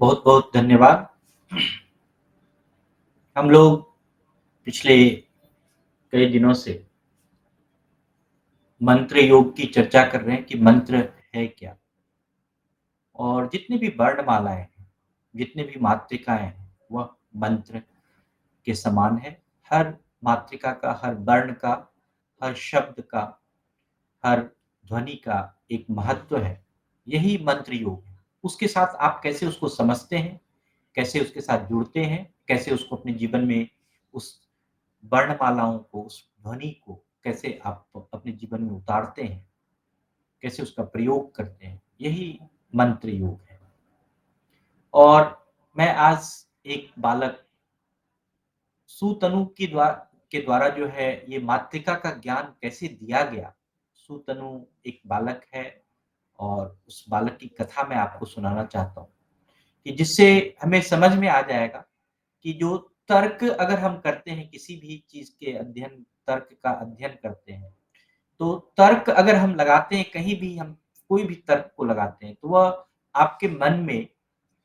बहुत बहुत धन्यवाद। हम लोग पिछले कई दिनों से मंत्र योग की चर्चा कर रहे हैं कि मंत्र है क्या, और जितनी भी वर्णमालाएं हैं, जितनी भी मात्रिकाएं हैं, वह मंत्र के समान है। हर मात्रिका का, हर वर्ण का, हर शब्द का, हर ध्वनि का एक महत्व है। यही मंत्र योग है। उसके साथ आप कैसे उसको समझते हैं, कैसे उसके साथ जुड़ते हैं, कैसे उसको अपने जीवन में उस वर्णमालाओं को, उस ध्वनि को कैसे आप अपने जीवन में उतारते हैं, कैसे उसका प्रयोग करते हैं, यही मंत्र योग है। और मैं आज एक बालक सुतनु के द्वारा जो है ये मातृका का ज्ञान कैसे दिया गया। सुतनु एक बालक है, और उस बालक की कथा मैं आपको सुनाना चाहता हूँ कि जिससे हमें समझ में आ जाएगा कि जो तर्क अगर हम करते हैं, किसी भी चीज के अध्ययन, तर्क का अध्ययन करते हैं, तो तर्क अगर हम लगाते हैं, कहीं भी हम कोई भी तर्क को लगाते हैं, तो वह आपके मन में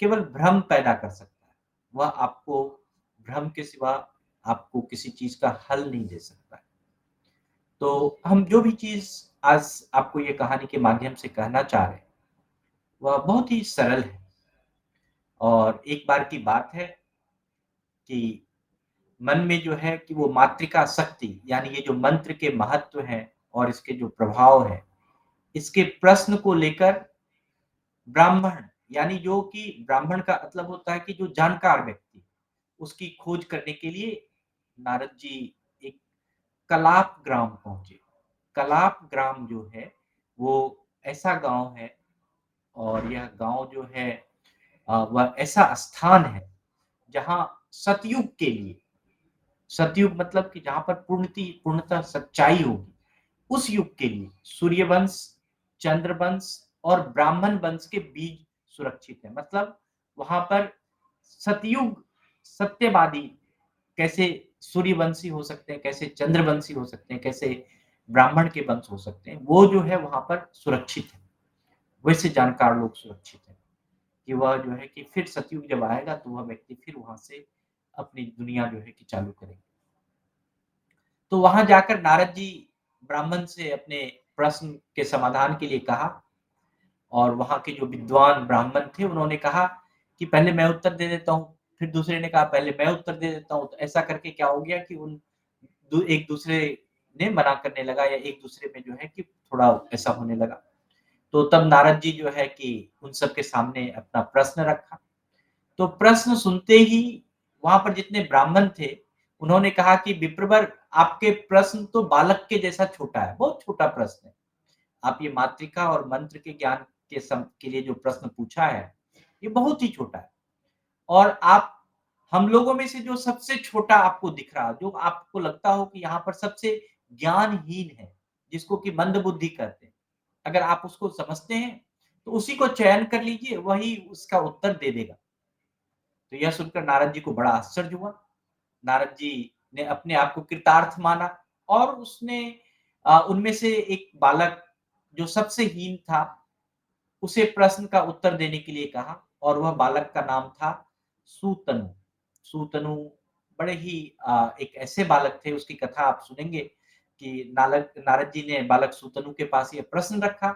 केवल भ्रम पैदा कर सकता है। वह आपको भ्रम के सिवा आपको किसी चीज का हल नहीं दे सकता है। तो हम जो भी चीज आज आपको ये कहानी के माध्यम से कहना चाह रहे हैं, वह बहुत ही सरल है। और एक बार की बात है कि मन में जो है कि वो मातृका शक्ति, यानी ये जो मंत्र के महत्व हैं और इसके जो प्रभाव हैं, इसके प्रश्न को लेकर ब्राह्मण, यानी जो कि ब्राह्मण का मतलब होता है कि जो जानकार व्यक्ति, उसकी खोज करने के लिए नारद जी एक कलाप ग्राम पहुंचे। कलाप ग्राम जो है वो ऐसा गांव है, और यह गांव जो है वह ऐसा स्थान है जहां सतयुग के लिए, सतयुग मतलब कि जहां पर पूर्णतः सच्चाई होगी, उस युग के लिए सूर्यवंश, चंद्रवंश और ब्राह्मण वंश के बीज सुरक्षित है। मतलब वहां पर सतयुग, सत्यवादी कैसे सूर्यवंशी हो सकते हैं, कैसे चंद्रवंशी हो सकते हैं, कैसे ब्राह्मण के वंश हो सकते हैं, वो जो है वहां पर सुरक्षित है। वैसे जानकार लोग सुरक्षित है कि वह जो है कि फिर सतयुग जब आएगा तो वह व्यक्ति फिर वहां से अपनी दुनिया जो है कि चालू करेंगे। तो वहां जाकर नारद जी ब्राह्मण से अपने प्रश्न के समाधान के लिए कहा, और वहां के जो विद्वान ब्राह्मण थे उन्होंने कहा कि पहले मैं उत्तर दे देता हूँ, फिर दूसरे ने कहा पहले मैं उत्तर दे देता हूँ। तो ऐसा करके क्या हो गया कि एक दूसरे ने मना करने लगा, या एक दूसरे में जो है कि थोड़ा ऐसा होने लगा। तो तब नारद जी जो है कि उन सबके सामने अपना प्रश्न रखा। तो प्रश्न सुनते ही वहां पर जितने ब्राह्मण थे, उन्होंने कहा कि विप्रवर, आपके प्रश्न तो बालक के जैसा छोटा है, बहुत छोटा प्रश्न है। आप ये मातृका और मंत्र के ज्ञान के लिए जो प्रश्न पूछा है, ये बहुत ही छोटा है। और आप हम लोगों में से जो सबसे छोटा आपको दिख रहा, जो आपको लगता हो कि यहाँ पर सबसे ज्ञानहीन है, जिसको कि मंद बुद्धि कहते हैं, अगर आप उसको समझते हैं तो उसी को चयन कर लीजिए, वही उसका उत्तर दे देगा। तो यह सुनकर नारद जी को बड़ा आश्चर्य हुआ। नारद जी ने अपने आप को कृतार्थ माना, और उसने उनमें से एक बालक जो सबसे हीन था, उसे प्रश्न का उत्तर देने के लिए कहा, और वह बालक का नाम था सूतनु। सूतनु बड़े ही एक ऐसे बालक थे, उसकी कथा आप सुनेंगे कि नारद जी ने बालक सूतनु के पास ये प्रश्न रखा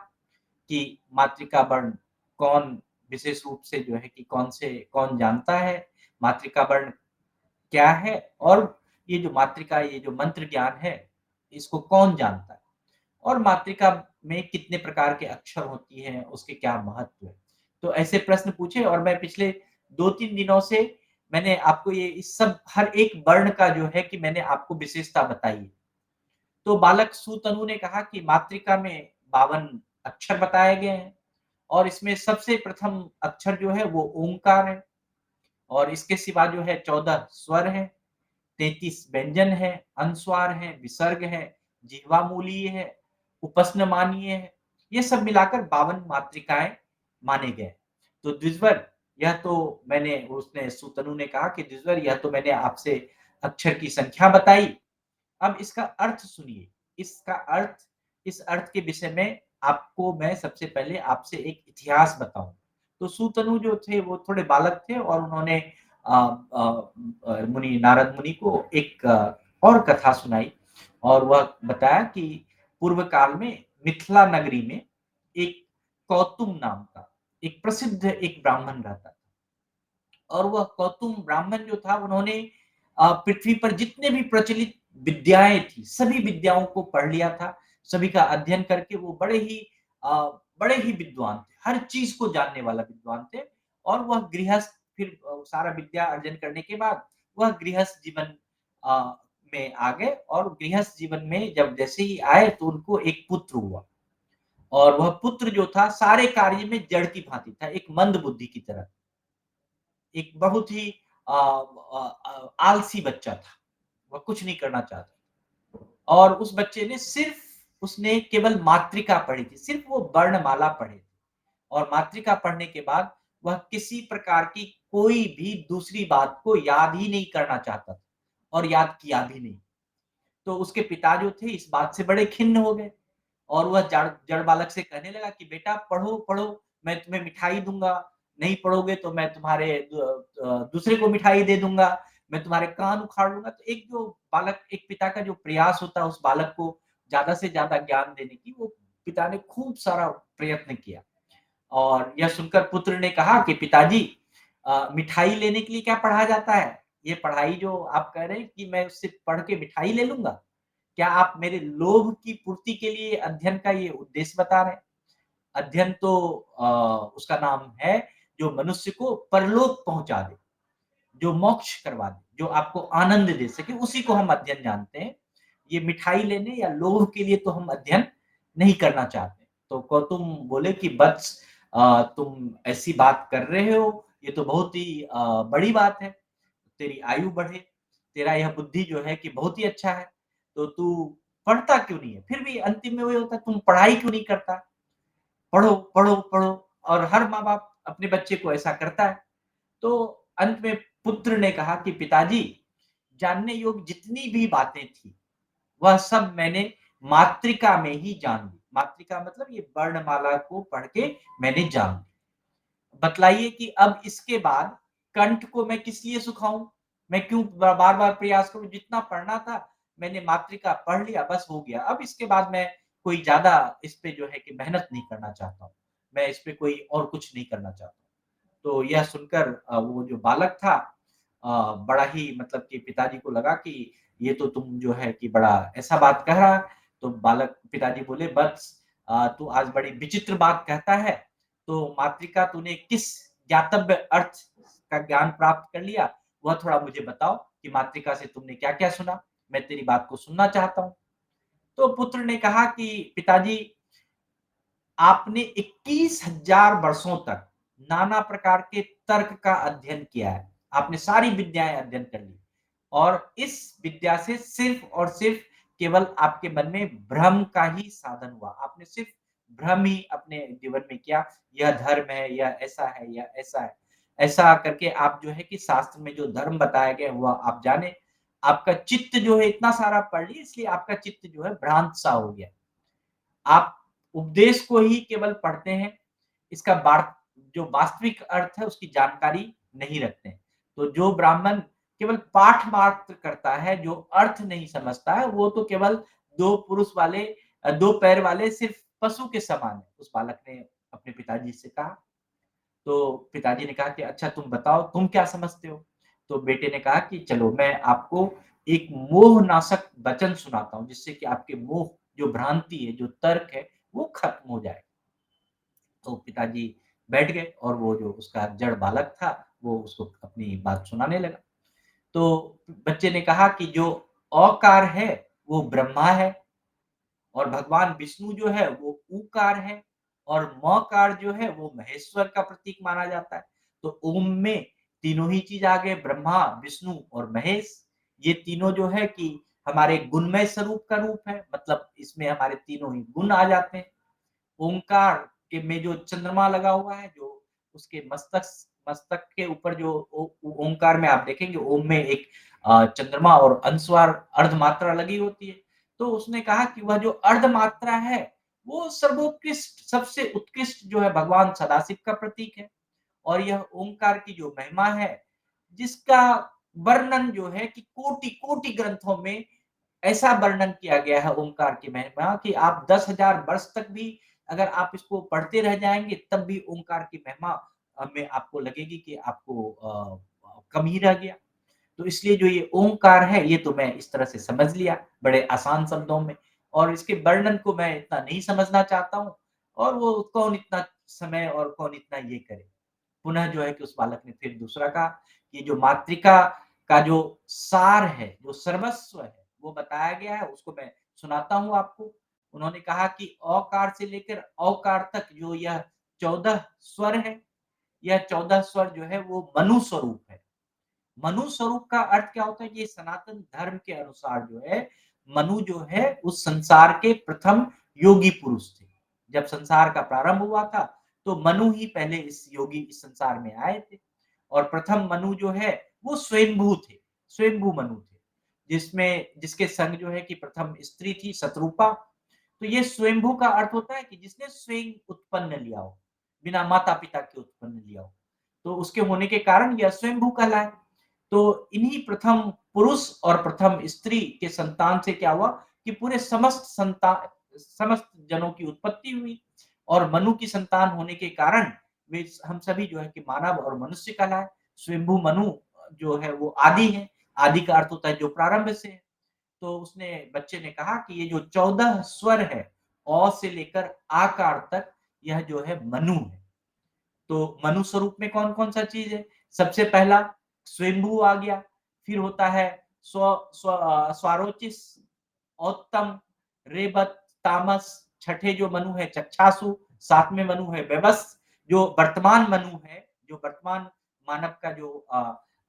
कि मातृका वर्ण कौन, विशेष रूप से जो है कि कौन जानता है, मातृका वर्ण क्या है, और ये जो मातृका, ये जो मंत्र ज्ञान है, इसको कौन जानता है, और मातृका में कितने प्रकार के अक्षर होती हैं, उसके क्या महत्व है। तो ऐसे प्रश्न पूछे, और मैं पिछले 2-3 दिनों से मैंने आपको ये इस सब हर एक वर्ण का जो है कि मैंने आपको विशेषता बताई है। तो बालक सुतनु ने कहा कि मातृका में 52 अक्षर बताए गए हैं, और इसमें सबसे प्रथम अक्षर जो है वो ओंकार है। और इसके सिवा जो है 14 स्वर हैं, 33 व्यंजन है, अनुस्वार है, विसर्ग है, जिह्वामूलीय है, उपस्नमानीय है। ये सब मिलाकर 52 मात्रिकाएँ माने गए। तो द्विज़वर यह तो मैंने उसने सूतनु ने कहा कि द्विज़वर यह तो मैंने आपसे अक्षर की संख्या बताई, अब इसका अर्थ सुनिए। इसका अर्थ इस अर्थ के विषय में आपको मैं सबसे पहले आपसे एक इतिहास बताऊँ। तो सूतनु जो थे वो थोड़े बालक थे और उन्होंने मुनि नारद मुनि को एक और कथा सुनाई और वह बताया कि पूर्व काल में मिथिला नगरी में एक कौतुम नाम का एक प्रसिद्ध एक ब्राह्मण रहता था। और वह कौतुम ब्राह्मण जो था उन्होंने पृथ्वी पर जितने भी प्रचलित विद्याएँ थी, सभी विद्याओं को पढ़ लिया था, सभी का अध्ययन करके वो अ, बड़े ही विद्वान थे, हर चीज़ को जानने वाला विद्वान थे और वह गृहस्थ फिर सारा विद्या अर्जन करने के बाद वह गृहस्थ जीवन में आ गए और गृहस्थ जीवन में जब जैसे ही आए तो उनको एक पुत्र हुआ और वह पुत्र जो था सारे कार्य में जड़ की भाँति था, एक मंद बुद्धि की तरह। एक बहुत ही आलसी बच्चा था, वह कुछ नहीं करना चाहता और उस बच्चे ने सिर्फ़ उसने केवल मात्रिका पढ़ी थी, सिर्फ़ वो वर्णमाला पढ़े थे और मात्रिका पढ़ने के बाद वह किसी प्रकार की कोई भी दूसरी बात को याद ही नहीं करना चाहता था और याद किया भी नहीं। तो उसके पिता जो थे इस बात से बड़े खिन्न हो गए और वह जड़ जड़ बालक से कहने लगा कि बेटा पढ़ो, पढ़ो, मैं तुम्हें मिठाई दूँगा, नहीं पढ़ोगे तो मैं तुम्हारे दूसरे को मिठाई दे दूँगा, मैं तुम्हारे कान उखाड़ लूँगा। तो एक जो बालक एक पिता का जो प्रयास होता है उस बालक को ज़्यादा से ज़्यादा ज्ञान देने की, वो पिता ने खूब सारा प्रयत्न किया। और यह सुनकर पुत्र ने कहा कि पिताजी मिठाई लेने के लिए क्या पढ़ा जाता है? ये पढ़ाई जो आप कह रहे हैं कि मैं उससे पढ़ के मिठाई ले लूँगा? क्या आप मेरे लोभ की पूर्ति के लिए अध्ययन का ये उद्देश्य बता रहे हैं? अध्ययन तो उसका नाम है जो मनुष्य को परलोक पहुँचा दे, जो मोक्ष करवा दे, जो आपको आनंद दे सके, उसी को हम अध्ययन जानते हैं। ये मिठाई लेने या लोभ के लिए तो हम अध्ययन नहीं करना चाहते। तो कौतुम बोले कि वत्स तुम ऐसी बात कर रहे हो, ये तो बहुत ही बड़ी बात है। तेरी आयु बढ़े, तेरा यह बुद्धि जो है कि बहुत ही अच्छा है, तो तू पढ़ता क्यों नहीं है? फिर भी अंतिम में वही होता है, तुम पढ़ाई क्यों नहीं करता? पढ़ो, पढ़ो, पढ़ो और हर माँ-बाप अपने बच्चे को ऐसा करता है। तो अंत में पुत्र ने कहा कि पिताजी, जानने योग्य जितनी भी बातें थी, वह सब मैंने मातृका में ही जान ली। मातृका मतलब ये वर्णमाला को पढ़ के मैंने जान ली। बतलाइए कि अब इसके बाद कंठ को मैं किस लिए सुखाऊँ? मैं क्यों बार-बार प्रयास करूँ? जितना पढ़ना था मैंने मातृका पढ़ लिया, बस हो गया। अब इसके बाद मैं कोई ज़्यादा इस पे जो है कि मेहनत नहीं करना चाहता हूँ। मैं इस पे कोई और कुछ नहीं करना चाहता हूँ। तो यह सुनकर वो जो बालक था बड़ा ही मतलब कि पिताजी को लगा कि ये तो तुम जो है कि बड़ा ऐसा बात कह रहा है। तो बालक पिताजी बोले, "वत्स तू आज बड़ी विचित्र बात कहता है। तो मातृका तूने किस ज्ञातव्य अर्थ का ज्ञान प्राप्त कर लिया? वह थोड़ा मुझे बताओ कि मातृका से तुमने क्या-क्या सुना? मैं तेरी बात को सुनना चाहता हूँ।" तो पुत्र ने कहा कि पिताजी आपने 21,000 वर्षों तक नाना प्रकार के तर्क का अध्ययन किया है। आपने सारी विद्याएँ अध्ययन कर ली और इस विद्या से सिर्फ़ और सिर्फ़ केवल आपके मन में भ्रम का ही साधन हुआ। आपने सिर्फ़ भ्रम ही अपने जीवन में किया, यह धर्म है, यह ऐसा है, यह ऐसा है। ऐसा करके आप जो है कि शास्त्र में जो धर्म बताए गए वह आप जाने। आपका चित्त जो है इतना सारा पढ़ लिए इसलिए आपका चित्त जो है भ्रांत सा हो गया। आप उपदेश को ही केवल पढ़ते हैं, इसका जो वास्तविक अर्थ है उसकी जानकारी नहीं रखते हैं। तो जो ब्राह्मण केवल पाठ मात्र करता है, जो अर्थ नहीं समझता है, वो तो केवल 2 पुरुष वाले 2 पैर वाले सिर्फ़ पशु के समान है। उस बालक ने अपने पिताजी से कहा। तो पिताजी ने कहा कि अच्छा तुम बताओ, तुम क्या समझते हो? तो बेटे ने कहा कि चलो मैं आपको एक मोहनाशक वचन सुनाता हूँ, जिससे कि आपके मोह जो भ्रांति है, जो तर्क है, वो खत्म हो जाए। तो पिताजी बैठ गए और वो जो उसका जड़ बालक था, वो उसको अपनी बात सुनाने लगा। तो बच्चे ने कहा कि जो अकार है, वो ब्रह्मा है और भगवान विष्णु जो है वो ऊकार है और मकार जो है वो महेश्वर का प्रतीक माना जाता है। तो ओम में तीनों ही चीज़ आ गए, ब्रह्मा, विष्णु और महेश। ये तीनों जो है कि हमारे गुणमय स्वरूप का रूप है, मतलब इसमें हमारे तीनों ही गुण आ जाते हैं। ओंकार के में जो चंद्रमा लगा हुआ है, जो उसके मस्तक मस्तक के ऊपर जो ओंकार में आप देखेंगे, ओम में एक चंद्रमा और अनुस्वार अर्धमात्रा लगी होती है। तो उसने कहा कि वह जो अर्धमात्रा है, वो सर्वोत्कृष्ट, सबसे उत्कृष्ट जो है भगवान सदाशिव का प्रतीक है। और यह ओंकार की जो महिमा है, जिसका वर्णन जो है कि कोटि-कोटि ग्रंथों में ऐसा वर्णन किया गया है ओंकार की महिमा कि आप 10,000 वर्ष तक भी अगर आप इसको पढ़ते रह जाएँगे, तब भी ओंकार की महिमा में आपको लगेगी कि आपको कम ही रह गया। तो इसलिए जो ये ओंकार है, ये तो मैं इस तरह से समझ लिया, बड़े आसान शब्दों में, और इसके वर्णन को मैं इतना नहीं समझना चाहता हूँ, और वो कौन इतना समय और कौन इतना ये करे। पुनः जो है कि उस बालक ने फिर दूसरा कहा कि जो मातृका का जो सार है, जो सर्वस्व है, वो बताया गया है, उसको मैं सुनाता हूँ आपको। उन्होंने कहा कि औकार से लेकर औकार तक जो यह 14 स्वर है, यह 14 स्वर जो है वो मनु स्वरूप है। मनु स्वरूप का अर्थ क्या होता है? ये सनातन धर्म के अनुसार जो है, मनु जो है उस संसार के प्रथम योगी पुरुष थे। जब संसार का प्रारंभ हुआ था, तो मनु ही पहले इस योगी इस संसार में आए थे। और प्रथम मनु जो है, वो स्वयंभू थे, स्वयंभू मनु थे, जिसमें जिसके संग जो है कि प्रथम स्त्री थी शतरूपा। तो ये स्वयंभू का अर्थ होता है कि जिसने स्वयं उत्पन्न लिया हो, बिना माता-पिता के उत्पन्न लिया हो। तो उसके होने के कारण यह स्वयंभू कहलाए। तो इन्हीं प्रथम पुरुष और प्रथम स्त्री के संतान से क्या हुआ कि पूरे समस्त जनों की उत्पत्ति हुई, और मनु की संतान होने के कारण वे हम सभी जो है कि मानव और मनुष्य कहलाए। स्वयंभू मनु जो है वो आदि है। आदि का अर्थ होता है जो प्रारंभ से है। तो उसने बच्चे ने कहा कि ये जो 14 स्वर है, अ से लेकर आकार तक, यह जो है मनु है। तो मनु स्वरूप में कौन-कौन सा चीज़ है? सबसे पहला स्वयंभू आ गया, फिर होता है स्वारोचिष, औत्तम, रेबत, तामस, छठे जो मनु है चक्षासु, सातवें मनु है बेबस, जो वर्तमान मनु है, जो वर्तमान मानव का जो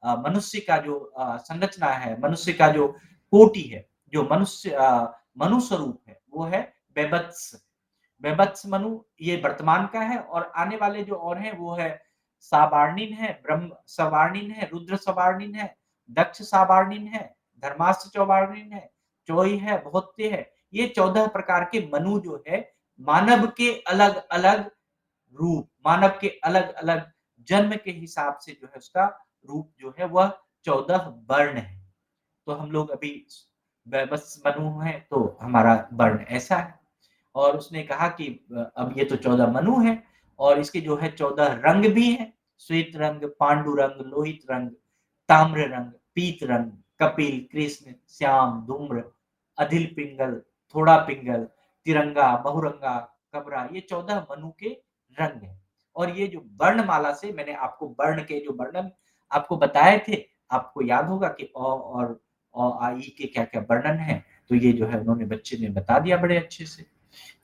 मनुष्य का जो संरचना है, मनुष्य का जो कोटि है, जो मनु स्वरूप है, वो है बेबत्स। बेभत्स मनु ये वर्तमान का है, और आने वाले जो और हैं वो है साबार्णिन है, ब्रह्म सवार्णिन है, रुद्र सवार्णिन है, दक्ष साबार्णिन है, धर्माष्ट चौबार्णिन है, चोई है, बहुत्य है। ये 14 प्रकार के मनु जो है, मानव के अलग-अलग रूप, मानव के अलग-अलग जन्म के हिसाब से जो है उसका रूप जो है वह 14 वर्ण है। तो हम लोग अभी बस मनु हैं, तो हमारा वर्ण ऐसा है। और उसने कहा कि अब ये तो 14 मनु हैं, और इसके जो है 14 रंग भी हैं, श्वेत रंग, पांडु रंग, लोहित रंग, ताम्र रंग, पीत रंग, कपिल, कृष्ण, श्याम, धूम्र, अधिल पिंगल, थोड़ा पिंगल, तिरंगा, बहुरंगा, कबरा, ये 14 मनु के रंग हैं। और ये जो वर्णमाला से मैंने आपको वर्ण के जो वर्णन आपको बताए थे, आपको याद होगा कि अ और आ, ई के क्या-क्या वर्णन हैं, तो ये जो है उन्होंने बच्चे ने बता दिया बड़े अच्छे से।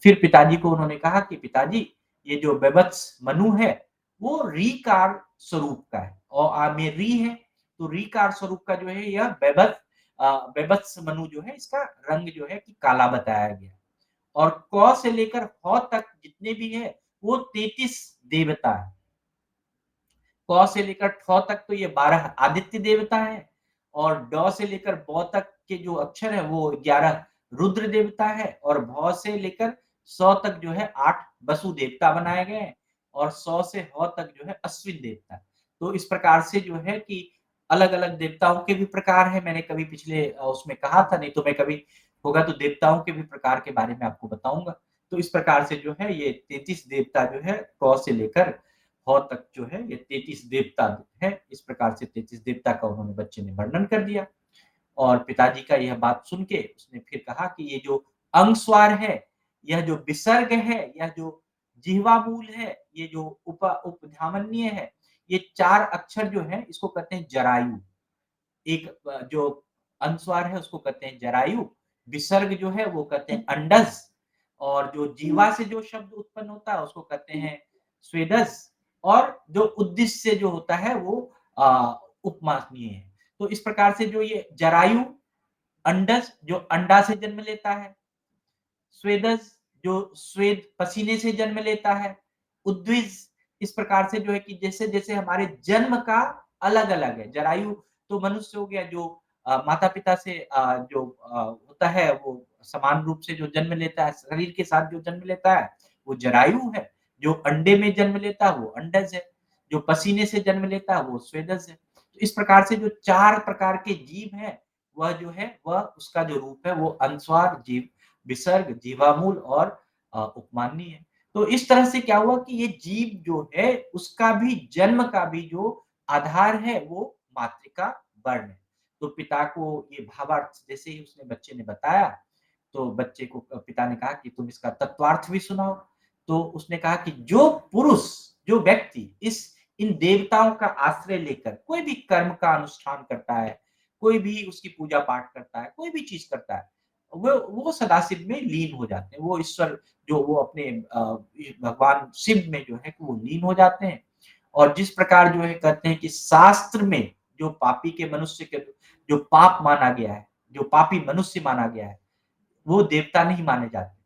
फिर पिताजी को उन्होंने कहा कि पिताजी, ये जो बेभत्स मनु है, वो रीकार स्वरूप का है, और में री है, तो रीकार स्वरूप का जो है यह बेभत्स मनु जो है, इसका रंग जो है कि काला बताया गया। और क से लेकर ह तक जितने भी हैं, वो 33 देवता हैं। क से लेकर ठ तक तो ये 12 आदित्य देवता हैं, और ड से लेकर ब तक के जो अक्षर है वो 11 रुद्र देवता है, और भ से लेकर स तक जो है 8 वसु देवता बनाए गए हैं, और स से ह तक जो है अश्विन देवता। तो इस प्रकार से जो है कि अलग-अलग देवताओं के भी प्रकार हैं। मैंने कभी पिछले उसमें कहा था, नहीं तो मैं कभी होगा तो देवताओं के भी प्रकार के बारे में आपको बताऊँगा। तो इस प्रकार से जो है ये 33 देवता जो है क से लेकर ह तक जो है ये 33 देवता है। इस प्रकार से 33 देवता का उन्होंने बच्चे ने वर्णन कर दिया। और पिताजी का यह बात सुन के उसने फिर कहा कि ये जो अंगस्वार है, यह जो विसर्ग है, यह जो जिह्वा मूल है, ये जो उपधामन्य है, ये 4 अक्षर जो हैं इसको कहते हैं जरायु। एक जो अनुस्वार है उसको कहते हैं जरायु, विसर्ग जो है वो कहते हैं अंडज, और जो जीवा से जो शब्द उत्पन्न होता है उसको कहते हैं स्वेदस, और जो उद्देश्य जो होता है वो उपमानीय है। तो इस प्रकार से जो ये जरायु, अंडज जो अंडा से जन्म लेता है, स्वेदज जो स्वेद पसीने से जन्म लेता है, उद्विज इस प्रकार से जो है कि जैसे-जैसे हमारे जन्म का अलग-अलग है। जरायु तो मनुष्य हो गया जो माता-पिता से जो होता है वो समान रूप से जो जन्म लेता है, शरीर के साथ जो जन्म लेता है, वो जरायु है। जो अंडे में जन्म लेता है वो अंडज है। जो पसीने से जन्म लेता है वो स्वेदज है। तो इस प्रकार से जो 4 प्रकार के जीव हैं, वह जो है वह उसका जो रूप है वो अनुस्वार, जीव विसर्ग, जीवामूल और उपमान्य है। तो इस तरह से क्या हुआ कि ये जीव जो है उसका भी जन्म का भी जो आधार है वो मातृका वर्ण है। तो पिता को ये भावार्थ जैसे ही उसने बच्चे ने बताया, तो बच्चे को पिता ने कहा कि तुम इसका तत्वार्थ भी सुनाओ। तो उसने कहा कि जो पुरुष, जो व्यक्ति इस इन देवताओं का आश्रय लेकर कोई भी कर्म का अनुष्ठान करता है, कोई भी उसकी पूजा-पाठ करता है, कोई भी चीज़ करता है, वो सदाशिव में लीन हो जाते हैं। वो ईश्वर जो वो अपने भगवान शिव में जो है कि वो लीन हो जाते हैं। और जिस प्रकार जो है कहते हैं कि शास्त्र में जो पापी के मनुष्य के जो पाप माना गया है, जो पापी मनुष्य माना गया है, वो देवता नहीं माने जाते।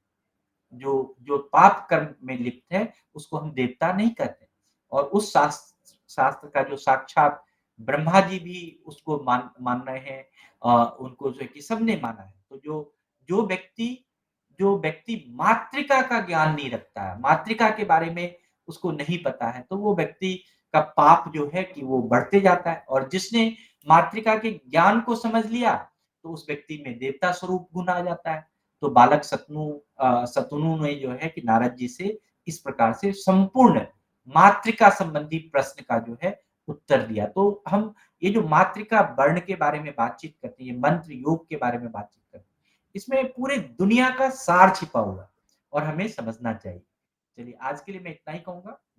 जो जो पाप कर्म में लिप्त है, उसको हम देवता नहीं कहते। और उस शास्त्र का जो साक्षात ब्रह्मा जी भी उसको मान रहे हैं। उनको जो है कि सबने माना है। तो जो व्यक्ति जो व्यक्ति मातृका का ज्ञान नहीं रखता है, मातृका के बारे में उसको नहीं पता है, तो वो व्यक्ति का पाप जो है कि वो बढ़ते जाता है। और जिसने मातृका के ज्ञान को समझ लिया, तो उस व्यक्ति में देवता स्वरूप गुण आ जाता है। तो बालक शतनु ने जो है कि नारद जी से इस प्रकार से संपूर्ण मातृका संबंधी प्रश्न का जो है उत्तर दिया। तो हम ये जो मातृका वर्ण के बारे में बातचीत करते हैं, ये मंत्र योग के बारे में बातचीत करते हैं, इसमें पूरे दुनिया का सार छिपा हुआ है और हमें समझना चाहिए। चलिए आज के लिए मैं इतना ही कहूँगा।